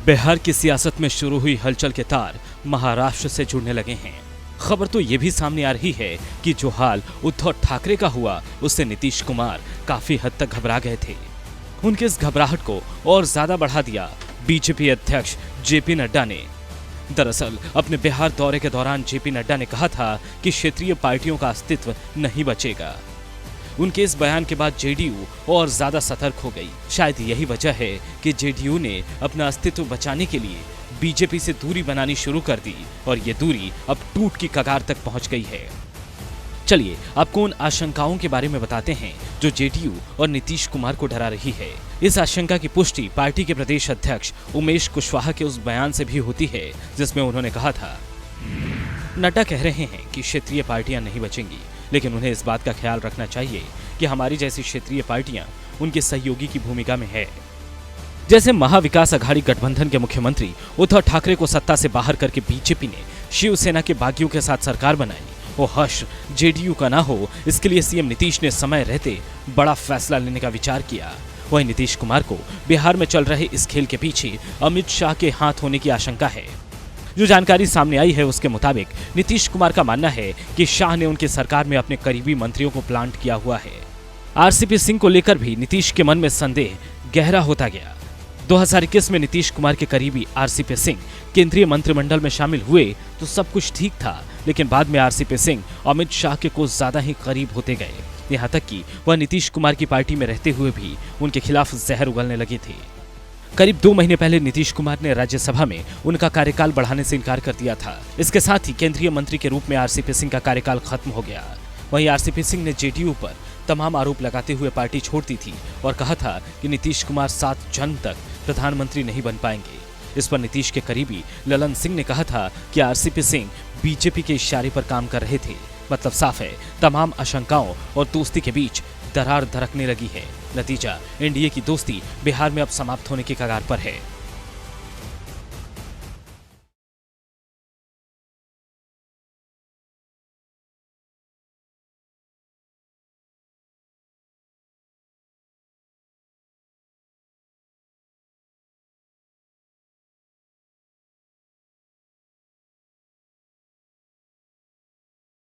बिहार की सियासत में शुरू हुई हलचल के तार महाराष्ट्र से जुड़ने लगे हैं। खबर तो ये भी सामने आ रही है कि जो हाल उद्धव ठाकरे का हुआ उससे नीतीश कुमार काफी हद तक घबरा गए थे। उनके इस घबराहट को और ज्यादा बढ़ा दिया बीजेपी अध्यक्ष जेपी नड्डा ने। दरअसल अपने बिहार दौरे के दौरान जेपी नड्डा ने कहा था कि क्षेत्रीय पार्टियों का अस्तित्व नहीं बचेगा। उनके इस बयान के बाद जेडीयू और ज्यादा सतर्क हो गई। शायद यही वजह है कि जेडीयू ने अपना अस्तित्व बचाने के लिए बीजेपी से दूरी बनानी शुरू कर दी और ये दूरी अब टूट की कगार तक पहुंच गई है। चलिए आपको उन आशंकाओं के बारे में बताते हैं जो जेडीयू और नीतीश कुमार को डरा रही है। इस आशंका की पुष्टि पार्टी के प्रदेश अध्यक्ष उमेश कुशवाहा के उस बयान से भी होती है जिसमें उन्होंने कहा था, नड्डा कह रहे हैं कि क्षेत्रीय पार्टियां नहीं बचेंगी, लेकिन उन्हें इस बात का ख्याल रखना चाहिए कि हमारी जैसी क्षेत्रीय पार्टियां उनके सहयोगी की भूमिका में है। जैसे महाविकास अघाड़ी गठबंधन के मुख्यमंत्री उद्धव ठाकरे को सत्ता से बाहर करके बीजेपी ने शिवसेना के बागियों के साथ सरकार बनाई, वो हर्ष जेडीयू का ना हो इसके लिए सीएम नीतीश ने समय रहते बड़ा फैसला लेने का विचार किया। वहीं नीतीश कुमार को बिहार में चल रहे इस खेल के पीछे अमित शाह के हाथ होने की आशंका है। जो जानकारी सामने आई है उसके मुताबिक नीतीश कुमार का मानना है कि शाह ने उनकी सरकार में अपने करीबी मंत्रियों को प्लांट किया हुआ है। आरसीपी सिंह को लेकर भी नीतीश के मन में संदेह गहरा होता गया। 2021 में नीतीश कुमार के करीबी आरसीपी सिंह केंद्रीय मंत्रिमंडल में शामिल हुए तो सब कुछ ठीक था, लेकिन बाद में आरसीपी सिंह अमित शाह के कुछ ज्यादा ही करीब होते गए, यहाँ तक कि वह नीतीश कुमार की पार्टी में रहते हुए भी उनके खिलाफ जहर उगलने लगे थे। करीब 2 महीने पहले नीतीश कुमार ने राज्यसभा में उनका कार्यकाल बढ़ाने से इनकार कर दिया था। इसके साथ ही केंद्रीय मंत्री के रूप में आरसीपी सिंह का कार्यकाल खत्म हो गया। वहीं आरसीपी सिंह ने जेडीयू पर तमाम आरोप लगाते हुए पार्टी छोड़ दी थी और कहा था कि नीतीश कुमार 7 जून तक प्रधानमंत्री नहीं बन पाएंगे। इस पर नीतीश के करीबी ललन सिंह ने कहा था कि आरसीपी सिंह बीजेपी के इशारे पर काम कर रहे थे। मतलब साफ है, तमाम आशंकाओं और दोस्ती के बीच दरार दरकने लगी है। नतीजा, एनडीए की दोस्ती बिहार में अब समाप्त होने की कगार पर है।